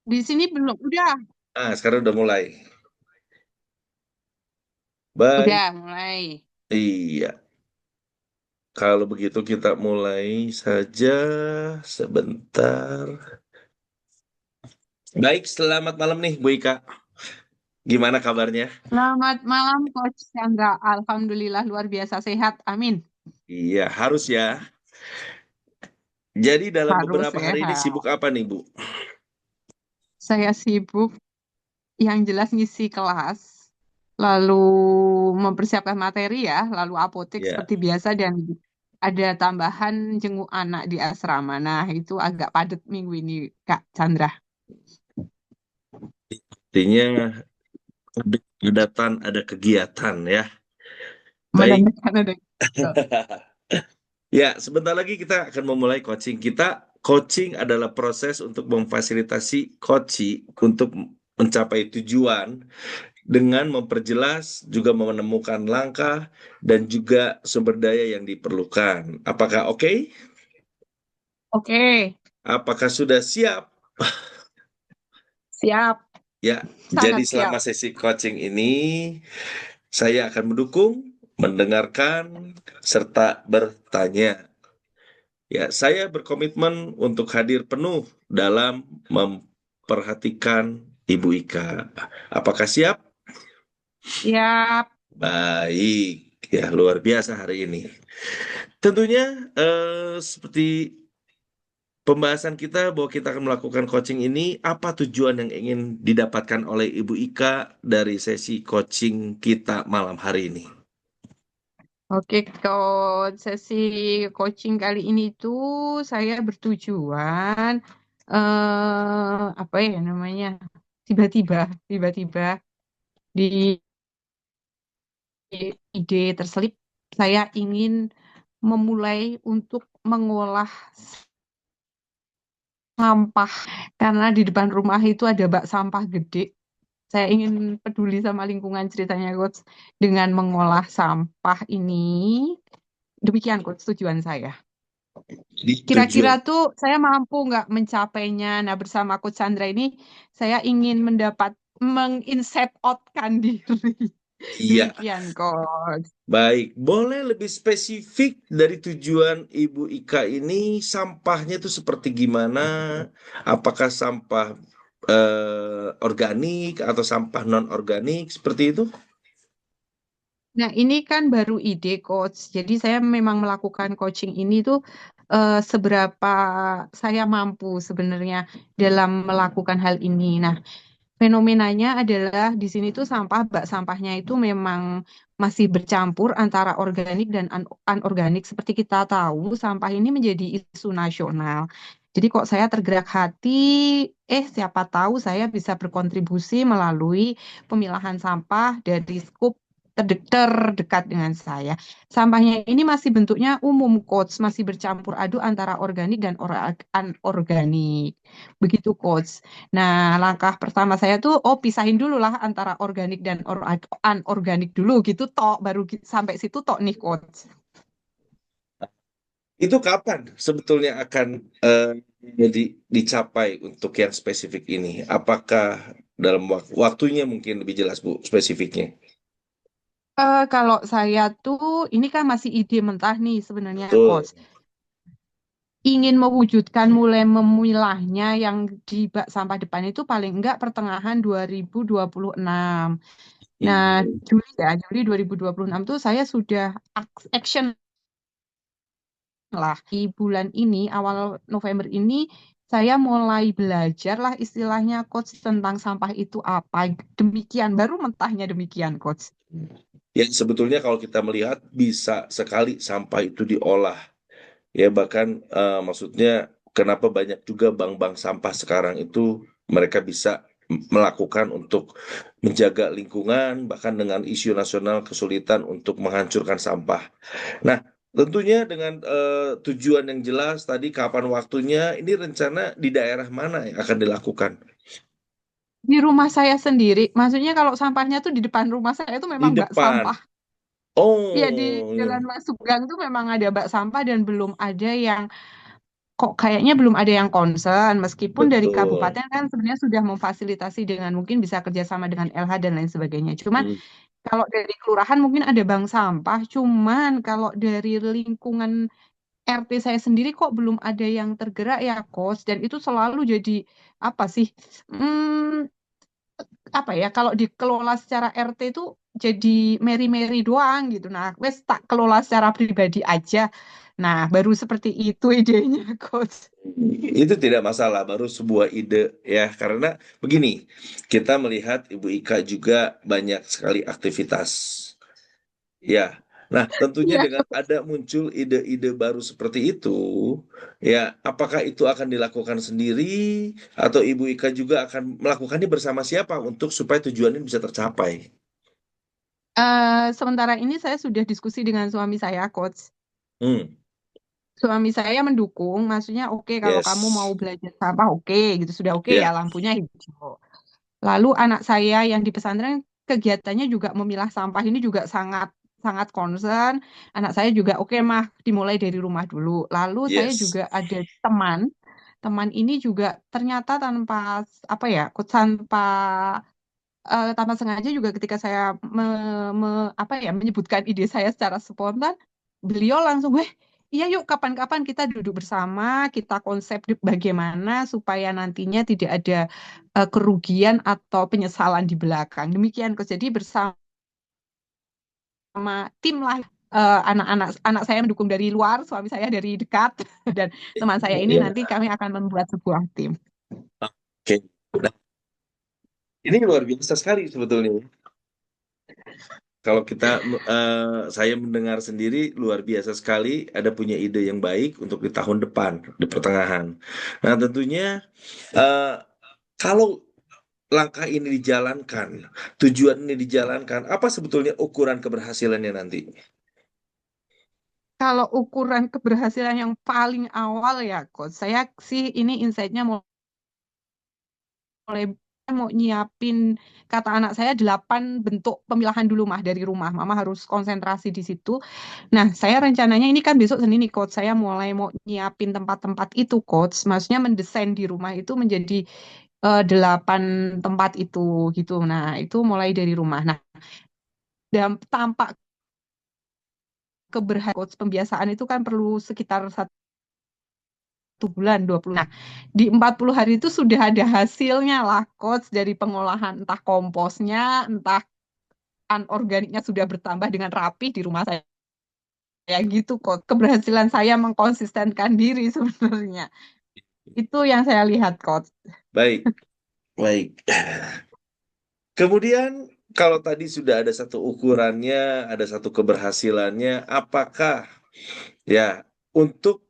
Di sini belum. Ah, sekarang udah mulai. Baik, Udah mulai. iya. Kalau begitu kita mulai saja sebentar. Baik, selamat malam nih Bu Ika. Gimana kabarnya? Selamat malam, Coach Chandra. Alhamdulillah luar biasa sehat. Amin. Iya, harus ya. Jadi dalam Harus beberapa hari ini sehat. sibuk apa nih Bu? Saya sibuk yang jelas ngisi kelas, lalu mempersiapkan materi ya, lalu apotek Ya, seperti biasa dan ada tambahan jenguk anak di asrama. Nah, itu agak padat minggu ini, Kak Chandra. artinya ada kegiatan ya. Baik. Menandakan ada. Ya, sebentar lagi kita akan memulai coaching kita. Coaching adalah proses untuk memfasilitasi coaching untuk mencapai tujuan dengan memperjelas, juga menemukan langkah, dan juga sumber daya yang diperlukan. Apakah oke? Oke, Apakah sudah siap? siap. Ya, jadi Sangat selama siap. sesi coaching ini, saya akan mendukung, mendengarkan, serta bertanya. Ya, saya berkomitmen untuk hadir penuh dalam memperhatikan Ibu Ika. Apakah siap? Siap. Baik, ya luar biasa hari ini. Tentunya seperti pembahasan kita bahwa kita akan melakukan coaching ini, apa tujuan yang ingin didapatkan oleh Ibu Ika dari sesi coaching kita malam hari ini? Oke, kalau sesi coaching kali ini tuh saya bertujuan apa ya namanya? Tiba-tiba, tiba-tiba di ide terselip saya ingin memulai untuk mengolah sampah karena di depan rumah itu ada bak sampah gede. Saya ingin peduli sama lingkungan ceritanya, Coach, dengan mengolah sampah ini. Demikian, Coach, tujuan saya. Di Kira-kira tujuan. tuh saya mampu nggak mencapainya? Nah, bersama Coach Chandra ini saya ingin menginset outkan diri. Iya, Demikian, Coach. baik. Boleh lebih spesifik dari tujuan Ibu Ika ini sampahnya itu seperti gimana? Apakah sampah organik atau sampah non-organik seperti itu? Nah, ini kan baru ide, Coach. Jadi saya memang melakukan coaching ini tuh seberapa saya mampu sebenarnya dalam melakukan hal ini. Nah, fenomenanya adalah di sini tuh bak sampahnya itu memang masih bercampur antara organik dan anorganik. Seperti kita tahu, sampah ini menjadi isu nasional. Jadi kok saya tergerak hati, siapa tahu saya bisa berkontribusi melalui pemilahan sampah dari skup terdekat dengan saya. Sampahnya ini masih bentuknya umum, Coach, masih bercampur aduk antara organik dan anorganik. Begitu, Coach. Nah, langkah pertama saya tuh, pisahin dulu lah antara organik dan anorganik dulu gitu, tok, baru sampai situ tok nih, Coach. Itu kapan sebetulnya akan dicapai untuk yang spesifik ini? Apakah dalam waktunya mungkin lebih jelas Bu spesifiknya? Kalau saya tuh, ini kan masih ide mentah nih sebenarnya, Betul. Coach. Ingin mewujudkan mulai memilahnya yang di bak sampah depan itu paling enggak pertengahan 2026. Nah, Iya. Juli 2026 tuh saya sudah action lah di bulan ini, awal November ini, saya mulai belajar lah istilahnya, Coach, tentang sampah itu apa. Demikian, baru mentahnya demikian, Coach. Ya sebetulnya kalau kita melihat bisa sekali sampah itu diolah. Ya bahkan maksudnya kenapa banyak juga bank-bank sampah sekarang itu mereka bisa melakukan untuk menjaga lingkungan bahkan dengan isu nasional kesulitan untuk menghancurkan sampah. Nah, tentunya dengan tujuan yang jelas tadi kapan waktunya ini rencana di daerah mana yang akan dilakukan? Di rumah saya sendiri, maksudnya kalau sampahnya tuh di depan rumah saya itu Di memang bak depan. sampah. Ya, di Oh, jalan masuk gang tuh memang ada bak sampah dan belum ada yang kok kayaknya belum ada yang concern, meskipun dari Betul. kabupaten kan sebenarnya sudah memfasilitasi dengan mungkin bisa kerjasama dengan LH dan lain sebagainya. Cuman Hmm. kalau dari kelurahan mungkin ada bank sampah, cuman kalau dari lingkungan RT saya sendiri kok belum ada yang tergerak ya, Coach. Dan itu selalu jadi apa sih? Hmm, apa ya? Kalau dikelola secara RT itu jadi meri-meri doang gitu. Nah, wes tak kelola secara pribadi aja. Nah, baru seperti itu idenya, Coach. Itu tidak masalah, baru sebuah ide ya. Karena begini, kita melihat Ibu Ika juga banyak sekali aktivitas. Ya, nah tentunya Iya. dengan ada muncul ide-ide baru seperti itu, ya apakah itu akan dilakukan sendiri atau Ibu Ika juga akan melakukannya bersama siapa untuk supaya tujuan ini bisa tercapai? Sementara ini saya sudah diskusi dengan suami saya, Coach. Hmm, Suami saya mendukung, maksudnya oke kalau kamu mau yes, belajar sampah oke gitu sudah oke ya ya, lampunya hijau. Lalu anak saya yang di pesantren kegiatannya juga memilah sampah ini juga sangat sangat concern. Anak saya juga oke mah dimulai dari rumah dulu. Lalu saya yes, juga ada teman, teman ini juga ternyata tanpa apa ya, tanpa tanpa sengaja juga ketika saya apa ya menyebutkan ide saya secara spontan, beliau langsung, iya yuk kapan-kapan kita duduk bersama, kita konsep bagaimana supaya nantinya tidak ada kerugian atau penyesalan di belakang. Demikian, Coach. Jadi bersama tim lah anak-anak anak saya mendukung dari luar, suami saya dari dekat, dan teman saya ini ya, nanti kami akan membuat sebuah tim. oke. Nah, ini luar biasa sekali sebetulnya. Kalau kita, saya mendengar sendiri luar biasa sekali, ada punya ide yang baik untuk di tahun depan, di pertengahan. Nah, tentunya eh, kalau langkah ini dijalankan, tujuan ini dijalankan, apa sebetulnya ukuran keberhasilannya nanti? Kalau ukuran keberhasilan yang paling awal ya, Coach, saya sih ini insight-nya mulai mau nyiapin kata anak saya 8 bentuk pemilahan dulu mah dari rumah. Mama harus konsentrasi di situ. Nah, saya rencananya ini kan besok Senin nih, Coach. Saya mulai mau nyiapin tempat-tempat itu, Coach. Maksudnya mendesain di rumah itu menjadi 8 tempat itu gitu. Nah, itu mulai dari rumah. Nah, dan tampak keberhasilan Coach pembiasaan itu kan perlu sekitar 1 bulan 20. Nah, di 40 hari itu sudah ada hasilnya lah, Coach, dari pengolahan entah komposnya, entah anorganiknya sudah bertambah dengan rapi di rumah saya. Ya gitu, Coach. Keberhasilan saya mengkonsistenkan diri sebenarnya. Itu yang saya lihat, Coach. Baik, baik. Kemudian, kalau tadi sudah ada satu ukurannya, ada satu keberhasilannya, apakah ya untuk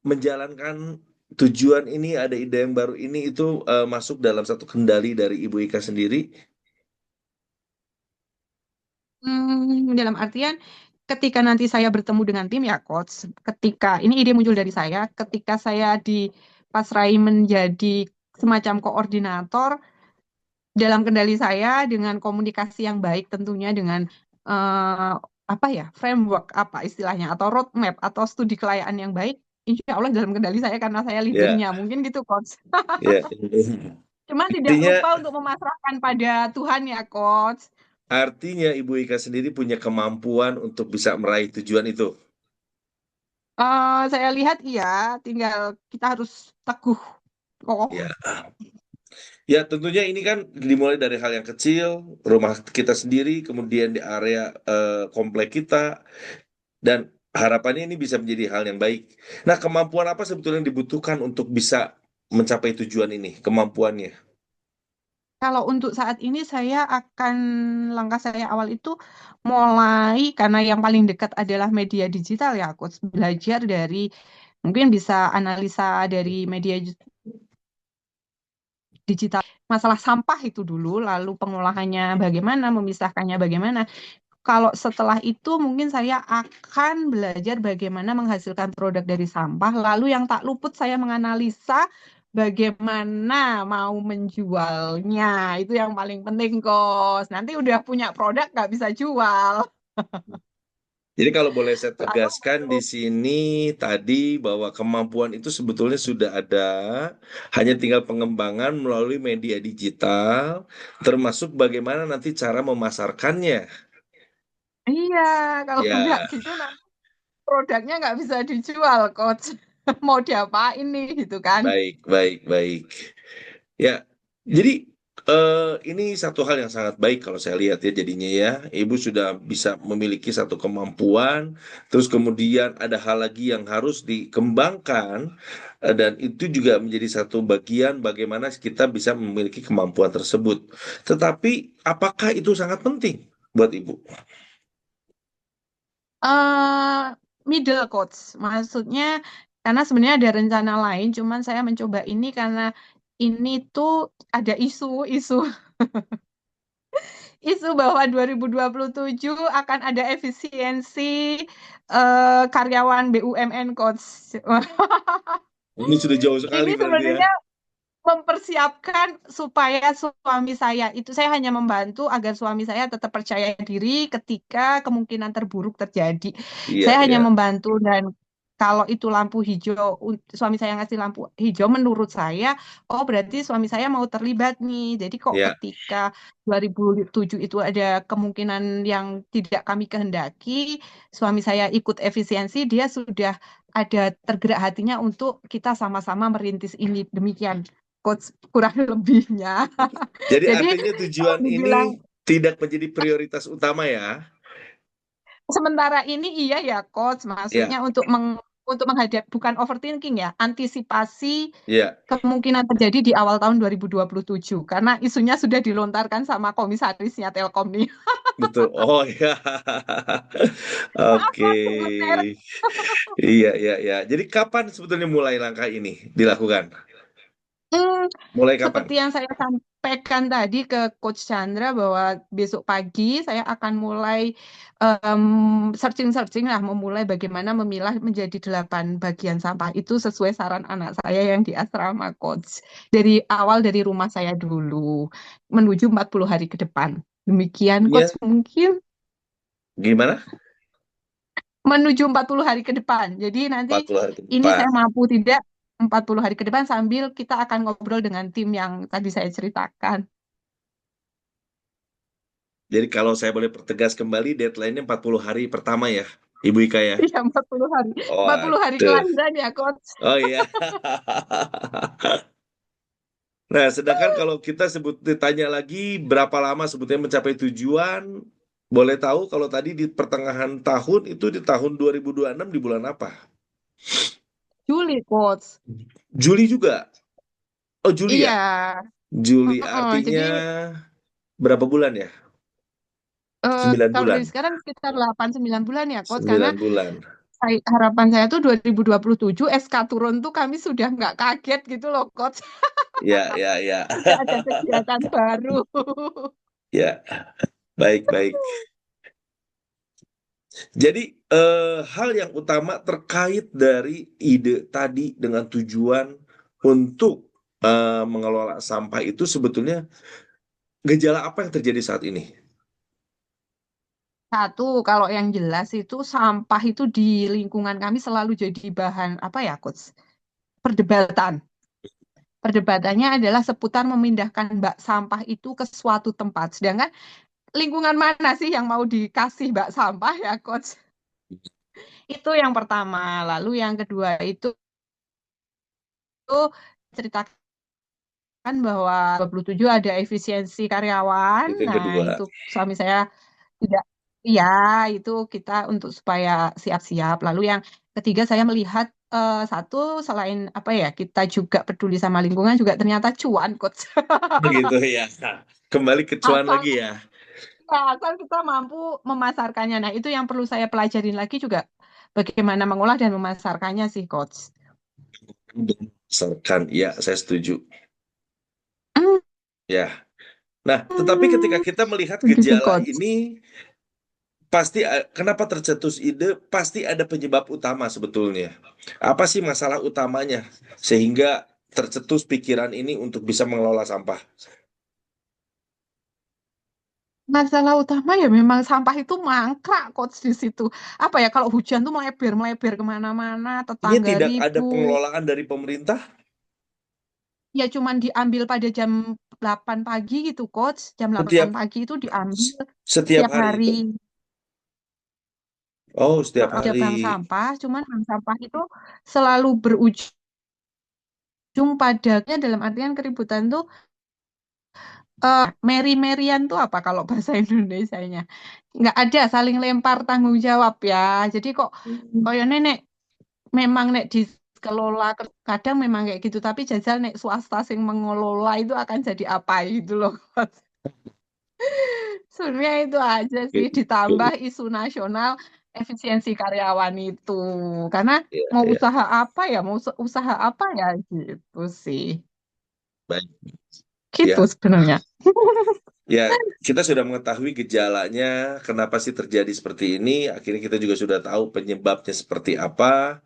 menjalankan tujuan ini, ada ide yang baru ini itu masuk dalam satu kendali dari Ibu Ika sendiri? Dalam artian ketika nanti saya bertemu dengan tim ya coach, ketika ini ide muncul dari saya, ketika saya di Pasrai menjadi semacam koordinator dalam kendali saya dengan komunikasi yang baik tentunya dengan eh, apa ya framework apa istilahnya atau roadmap atau studi kelayakan yang baik, insya Allah dalam kendali saya karena saya Ya, leadernya mungkin gitu coach. ya. Cuman tidak Artinya, lupa untuk memasrahkan pada Tuhan ya coach. artinya Ibu Ika sendiri punya kemampuan untuk bisa meraih tujuan itu. Saya lihat iya, tinggal kita harus teguh kokoh. Ya, ya tentunya ini kan dimulai dari hal yang kecil, rumah kita sendiri, kemudian di area komplek kita, dan harapannya ini bisa menjadi hal yang baik. Nah, kemampuan apa sebetulnya yang dibutuhkan untuk bisa mencapai tujuan ini? Kemampuannya. Kalau untuk saat ini saya akan langkah saya awal itu mulai karena yang paling dekat adalah media digital ya, coach. Belajar dari mungkin bisa analisa dari media digital masalah sampah itu dulu, lalu pengolahannya bagaimana, memisahkannya bagaimana. Kalau setelah itu mungkin saya akan belajar bagaimana menghasilkan produk dari sampah. Lalu yang tak luput saya menganalisa bagaimana mau menjualnya. Itu yang paling penting, Kos. Nanti udah punya produk nggak bisa jual. Jadi kalau boleh saya Lalu tegaskan di sini tadi bahwa kemampuan itu sebetulnya sudah ada, hanya tinggal pengembangan melalui media digital, termasuk bagaimana nanti cara memasarkannya. iya, kalau nggak Ya, gitu nanti produknya nggak bisa dijual, coach. Mau diapain nih gitu kan? baik, baik, baik. Ya, jadi ini satu hal yang sangat baik kalau saya lihat ya jadinya ya. Ibu sudah bisa memiliki satu kemampuan, terus kemudian ada hal lagi yang harus dikembangkan, dan itu juga menjadi satu bagian bagaimana kita bisa memiliki kemampuan tersebut. Tetapi apakah itu sangat penting buat Ibu? eh Middle coach, maksudnya karena sebenarnya ada rencana lain, cuman saya mencoba ini karena ini tuh ada isu isu bahwa 2027 akan ada efisiensi karyawan BUMN coach. Ini sudah jauh sekali Ini berarti ya. sebenarnya mempersiapkan supaya suami saya itu saya hanya membantu agar suami saya tetap percaya diri ketika kemungkinan terburuk terjadi. Iya, Saya hanya iya, membantu dan kalau itu lampu hijau, suami saya ngasih lampu hijau menurut saya, oh berarti suami saya mau terlibat nih. Jadi kok iya. ketika 2007 itu ada kemungkinan yang tidak kami kehendaki, suami saya ikut efisiensi, dia sudah ada tergerak hatinya untuk kita sama-sama merintis ini demikian coach kurang lebihnya. Jadi Jadi artinya kalau tujuan ini dibilang tidak menjadi prioritas utama ya. sementara ini iya ya coach, Ya, maksudnya untuk menghadap bukan overthinking ya, antisipasi ya. kemungkinan terjadi di awal tahun 2027 karena isunya sudah dilontarkan sama komisarisnya Telkom nih. Betul. Oh ya. Maaf Oke. Mas, sebut merek. Iya, iya, iya. Jadi kapan sebetulnya mulai langkah ini dilakukan? Hmm, Mulai kapan? seperti yang saya sampaikan tadi ke Coach Chandra bahwa besok pagi saya akan mulai searching-searching lah, memulai bagaimana memilah menjadi 8 bagian sampah itu sesuai saran anak saya yang di asrama Coach. Dari awal dari rumah saya dulu menuju 40 hari ke depan. Demikian Iya. Coach mungkin Gimana? menuju 40 hari ke depan. Jadi nanti 40 hari ke ini depan. saya mampu tidak 40 hari ke depan sambil kita akan ngobrol dengan tim yang tadi saya ceritakan. Jadi kalau saya boleh pertegas kembali, deadline-nya 40 hari pertama ya, Ibu Ika ya? Iya, 40 hari. Oh, 40 hari aduh. kelahiran ya, Coach. Oh iya. Nah, sedangkan kalau kita sebut ditanya lagi berapa lama sebetulnya mencapai tujuan, boleh tahu kalau tadi di pertengahan tahun itu di tahun 2026 di bulan apa? Juli, Coach. Juli juga. Oh, Juli Iya. ya? Juli Heeh, artinya jadi berapa bulan ya? 9 kalau bulan. dari sekarang sekitar 8-9 bulan ya, Coach. Karena 9 bulan. harapan saya tuh 2027 SK turun tuh kami sudah nggak kaget gitu loh, Coach. Ya, ya, ya. Sudah ada kegiatan baru. Ya, baik, baik. Jadi hal yang utama terkait dari ide tadi dengan tujuan untuk mengelola sampah itu sebetulnya gejala apa yang terjadi saat ini? Satu, kalau yang jelas itu sampah itu di lingkungan kami selalu jadi bahan apa ya, Coach? Perdebatan. Perdebatannya adalah seputar memindahkan bak sampah itu ke suatu tempat. Sedangkan lingkungan mana sih yang mau dikasih bak sampah ya, Coach? Itu yang pertama. Lalu yang kedua itu ceritakan bahwa 27 ada efisiensi karyawan. Itu yang Nah, kedua. itu suami saya tidak, ya itu kita untuk supaya siap-siap. Lalu yang ketiga saya melihat satu selain apa ya kita juga peduli sama lingkungan juga ternyata cuan coach. Begitu ya. Nah, kembali ke cuan Asal lagi ya. asal kita mampu memasarkannya. Nah, itu yang perlu saya pelajarin lagi juga bagaimana mengolah dan memasarkannya sih coach. Berdasarkan, ya saya setuju. Hmm, Ya. Nah, tetapi ketika kita melihat begitu gejala coach. ini, pasti kenapa tercetus ide, pasti ada penyebab utama sebetulnya. Apa sih masalah utamanya sehingga tercetus pikiran ini untuk bisa mengelola sampah? Masalah utama ya memang sampah itu mangkrak coach di situ. Apa ya kalau hujan tuh melebar-melebar kemana-mana, Ini tetangga tidak ada ribut. pengelolaan dari pemerintah Ya cuman diambil pada jam 8 pagi gitu coach. Jam setiap 8 pagi itu diambil setiap setiap hari hari. itu. Oh, setiap Ada hari. bank sampah, cuman bank sampah itu selalu berujung padanya dalam artian keributan tuh meri-merian tuh apa kalau bahasa Indonesianya? Nggak ada saling lempar tanggung jawab ya. Jadi kok Hmm. koyo nenek memang nek dikelola kadang memang kayak gitu, tapi jajal nek swasta sing mengelola itu akan jadi apa gitu loh. Sebenarnya itu aja sih Oke, ditambah oke. isu nasional efisiensi karyawan itu. Karena Ya, mau ya, usaha apa ya, mau usaha apa ya gitu sih. baik. Gitu Ya, sebenarnya. ya, kita sudah mengetahui gejalanya, kenapa sih terjadi seperti ini. Akhirnya kita juga sudah tahu penyebabnya seperti apa.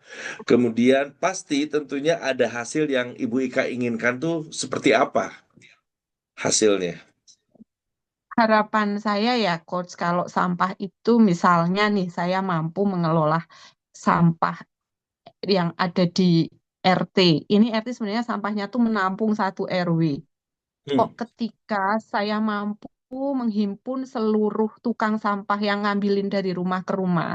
Kemudian pasti tentunya ada hasil yang Ibu Ika inginkan tuh seperti apa hasilnya. Harapan saya ya coach kalau sampah itu misalnya nih saya mampu mengelola sampah yang ada di RT. Ini RT sebenarnya sampahnya tuh menampung satu RW. Kok Hmm. ketika saya mampu menghimpun seluruh tukang sampah yang ngambilin dari rumah ke rumah,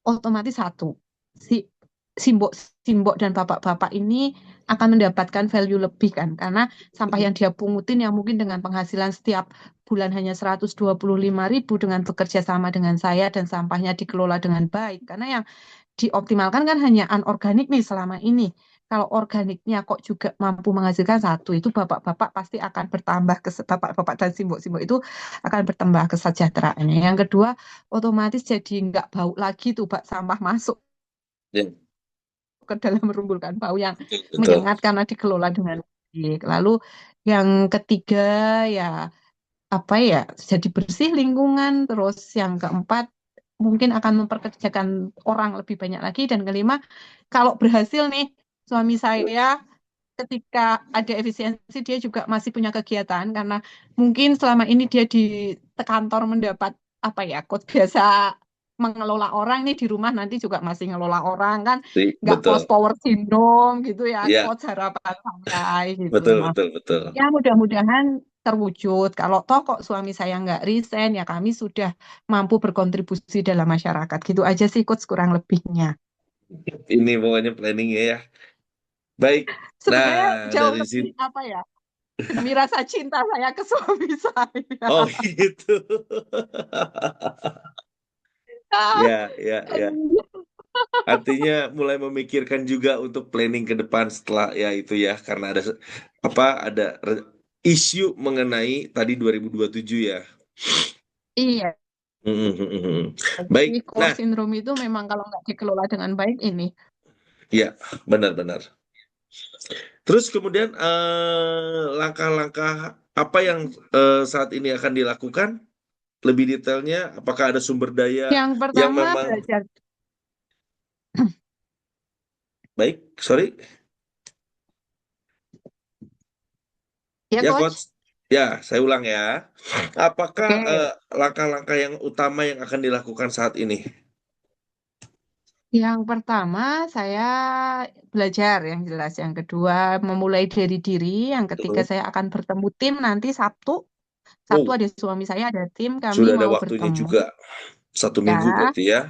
otomatis satu, si simbok simbok dan bapak-bapak ini akan mendapatkan value lebih kan, karena sampah yang dia pungutin yang mungkin dengan penghasilan setiap bulan hanya 125.000 dengan bekerja sama dengan saya dan sampahnya dikelola dengan baik, karena yang dioptimalkan kan hanya anorganik nih selama ini. Kalau organiknya kok juga mampu menghasilkan satu, itu bapak-bapak pasti akan bertambah bapak-bapak dan simbok-simbok itu akan bertambah kesejahteraannya. Yang kedua, otomatis jadi nggak bau lagi tuh bak sampah masuk Ya, ke dalam merumbulkan bau yang betul, betul. menyengat karena dikelola dengan baik. Lalu yang ketiga ya apa ya jadi bersih lingkungan. Terus yang keempat mungkin akan memperkerjakan orang lebih banyak lagi. Dan kelima, kalau berhasil nih suami saya ketika ada efisiensi dia juga masih punya kegiatan karena mungkin selama ini dia di kantor mendapat apa ya coach biasa mengelola orang nih di rumah nanti juga masih ngelola orang kan nggak post Betul. power syndrome gitu ya Ya, coach harapan saya gitu. betul, Nah, betul, betul. ya mudah-mudahan terwujud. Kalau toh kok suami saya nggak resign, ya kami sudah mampu berkontribusi dalam masyarakat. Gitu aja sih, Coach, kurang lebihnya. Ini pokoknya planningnya ya. Baik. Nah, Sebenarnya jauh dari lebih sini. apa ya, demi rasa cinta saya ke suami saya. Oh, gitu. Ah, Ya, ya, ya. Artinya mulai memikirkan juga untuk planning ke depan setelah ya itu ya karena ada apa ada isu mengenai tadi 2027 ya. iya, jadi Baik. core Nah, syndrome itu memang kalau nggak dikelola dengan baik ini. ya benar-benar. Terus kemudian langkah-langkah apa yang saat ini akan dilakukan? Lebih detailnya, apakah ada sumber daya Yang yang pertama memang belajar, baik? Sorry, ya ya coach. Coach. Ya, saya ulang ya. Apakah Oke, langkah-langkah yang utama yang akan dilakukan saat ini? yang pertama saya belajar yang jelas. Yang kedua memulai dari diri. Yang ketiga Betul. saya akan bertemu tim nanti Sabtu. Sabtu Oh, ada suami saya, ada tim, kami sudah ada mau waktunya bertemu. juga. 1 minggu Ya, berarti ya.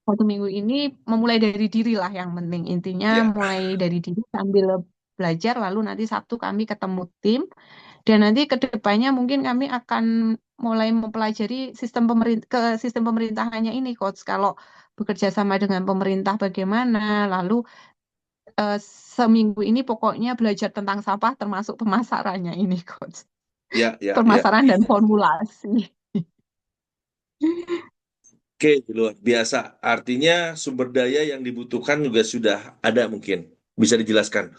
satu minggu ini memulai dari diri lah yang penting. Intinya Ya, mulai dari diri sambil belajar, lalu nanti Sabtu kami ketemu tim. Dan nanti ke depannya mungkin kami akan mulai mempelajari sistem pemerintahannya ini, Coach. Kalau bekerja sama dengan pemerintah bagaimana, lalu eh, seminggu ini pokoknya belajar tentang sampah termasuk pemasarannya ini, Coach. ya, ya, ya. Pemasaran dan formulasi. Oke, luar biasa. Artinya sumber daya yang dibutuhkan juga sudah ada mungkin. Bisa dijelaskan.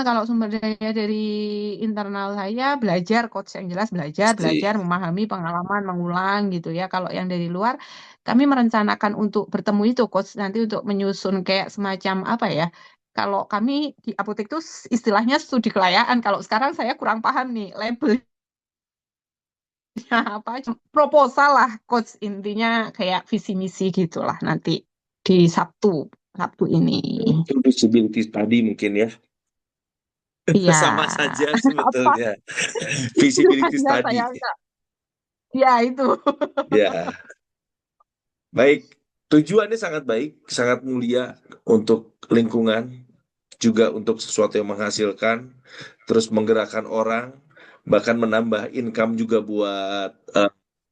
Kalau sumber daya dari internal saya belajar, coach yang jelas belajar, Pasti. memahami pengalaman, mengulang gitu ya. Kalau yang dari luar, kami merencanakan untuk bertemu itu, coach, nanti untuk menyusun kayak semacam apa ya. Kalau kami di apotek itu istilahnya studi kelayakan. Kalau sekarang saya kurang paham nih label apa proposal lah coach, intinya kayak visi misi gitulah nanti di Sabtu Sabtu ini. Visibility study mungkin ya. Iya. Sama saja Apa sebetulnya. Visibility hanya saya study. enggak. Ya itu. Ya, baik. Tujuannya sangat baik, sangat mulia untuk lingkungan, juga untuk sesuatu yang menghasilkan, terus menggerakkan orang, bahkan menambah income juga buat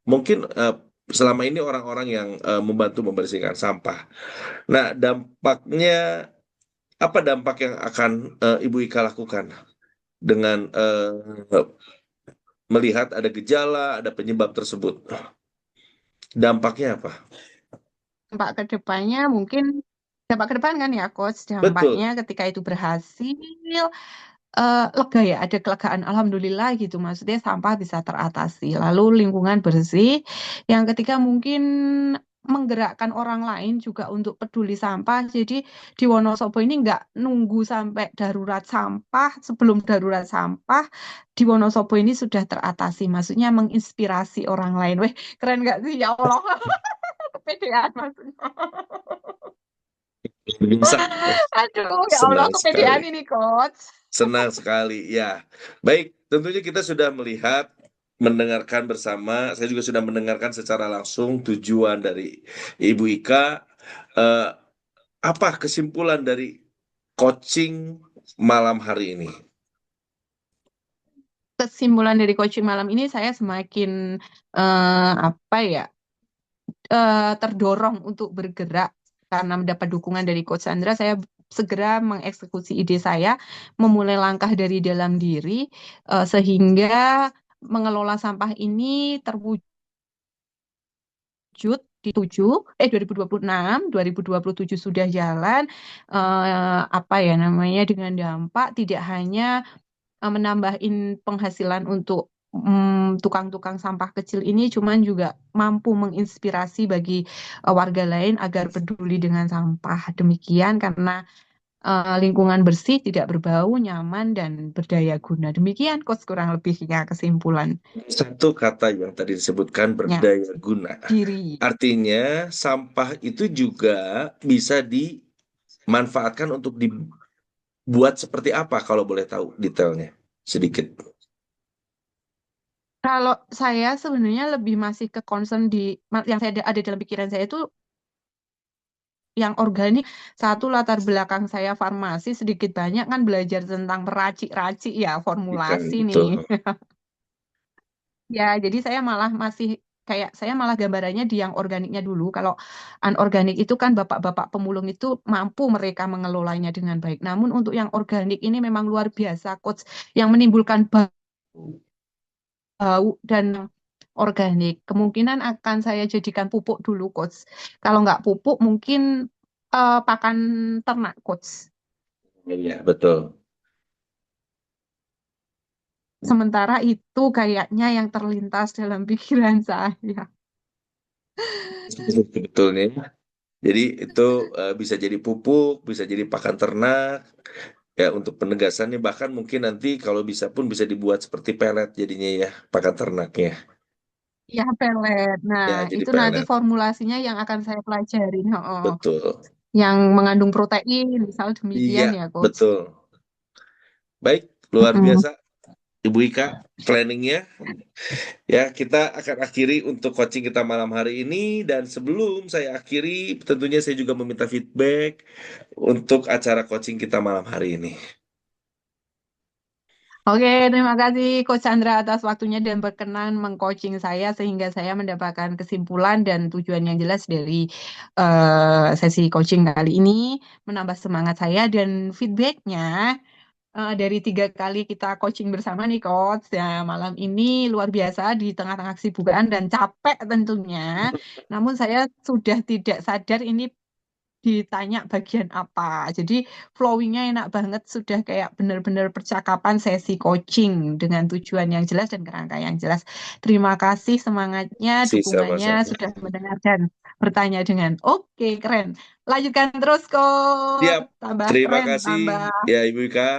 mungkin selama ini orang-orang yang membantu membersihkan sampah. Nah, dampaknya apa dampak yang akan Ibu Ika lakukan dengan melihat ada gejala, ada penyebab tersebut? Dampaknya apa? Dampak ke depannya mungkin dampak ke depan kan ya coach, dampaknya Betul. ketika itu berhasil lega ya, ada kelegaan alhamdulillah gitu, maksudnya sampah bisa teratasi lalu lingkungan bersih. Yang ketiga mungkin menggerakkan orang lain juga untuk peduli sampah, jadi di Wonosobo ini nggak nunggu sampai darurat sampah, sebelum darurat sampah di Wonosobo ini sudah teratasi, maksudnya menginspirasi orang lain. Weh, keren nggak sih ya Allah. Kepedean maksudnya. Bisa. Aduh, ya Allah, Senang kepedean sekali. ini, Coach. Senang sekali. Ya, baik. Tentunya kita sudah melihat, mendengarkan bersama. Saya juga sudah mendengarkan secara langsung tujuan dari Ibu Ika. Eh, apa kesimpulan dari coaching malam hari ini? Kesimpulan dari coaching malam ini saya semakin apa ya terdorong untuk bergerak karena mendapat dukungan dari Coach Sandra. Saya segera mengeksekusi ide saya, memulai langkah dari dalam diri sehingga mengelola sampah ini terwujud di 2026, 2027 sudah jalan apa ya namanya dengan dampak tidak hanya menambahin penghasilan untuk tukang-tukang sampah kecil ini, cuman juga mampu menginspirasi bagi warga lain agar peduli dengan sampah. Demikian karena lingkungan bersih, tidak berbau, nyaman, dan berdaya guna. Demikian, Coach, kurang lebihnya kesimpulannya. Satu kata yang tadi disebutkan berdaya guna. Diri. Artinya sampah itu juga bisa dimanfaatkan untuk dibuat seperti apa kalau boleh tahu detailnya sedikit. Kalau saya sebenarnya lebih masih ke concern di yang saya ada dalam pikiran saya itu yang organik. Satu, latar belakang saya farmasi, sedikit banyak kan belajar tentang meracik-racik ya, Bukan, formulasi nih. betul. Ya, jadi saya malah masih kayak saya malah gambarannya di yang organiknya dulu. Kalau anorganik itu kan bapak-bapak pemulung itu mampu mereka mengelolanya dengan baik. Namun untuk yang organik ini memang luar biasa, coach, yang menimbulkan bau dan organik. Kemungkinan akan saya jadikan pupuk dulu, coach. Kalau nggak pupuk, mungkin pakan ternak, coach. Iya, betul. Sementara itu kayaknya yang terlintas dalam pikiran saya. Sebetulnya. Jadi itu bisa jadi pupuk, bisa jadi pakan ternak, ya untuk penegasannya bahkan mungkin nanti kalau bisa pun bisa dibuat seperti pelet jadinya ya pakan ternaknya. Ya, pelet. Nah, Ya, jadi itu nanti pelet. formulasinya yang akan saya pelajarin. Oh, Betul. yang mengandung protein, misal Iya, demikian ya, Coach. betul. Baik, luar Mm-mm. biasa Ibu Ika planningnya. Ya, kita akan akhiri untuk coaching kita malam hari ini dan sebelum saya akhiri, tentunya saya juga meminta feedback untuk acara coaching kita malam hari ini. Oke, terima kasih Coach Chandra atas waktunya dan berkenan mengcoaching saya sehingga saya mendapatkan kesimpulan dan tujuan yang jelas dari sesi coaching kali ini, menambah semangat saya dan feedbacknya. Dari 3 kali kita coaching bersama nih Coach, ya malam ini luar biasa di tengah-tengah kesibukan dan capek tentunya. Namun saya sudah tidak sadar ini ditanya bagian apa. Jadi flowingnya enak banget, sudah kayak benar-benar percakapan sesi coaching dengan tujuan yang jelas dan kerangka yang jelas. Terima kasih semangatnya, Si dukungannya sama-sama. sudah mendengar dan bertanya dengan oke, keren. Lanjutkan terus Coach, Siap. tambah Terima keren, kasih tambah ya Ibu Ika.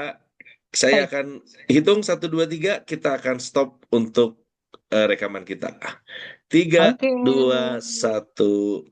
Saya baik. akan hitung 1, 2, 3. Kita akan stop untuk rekaman kita. Tiga, Oke. dua, satu.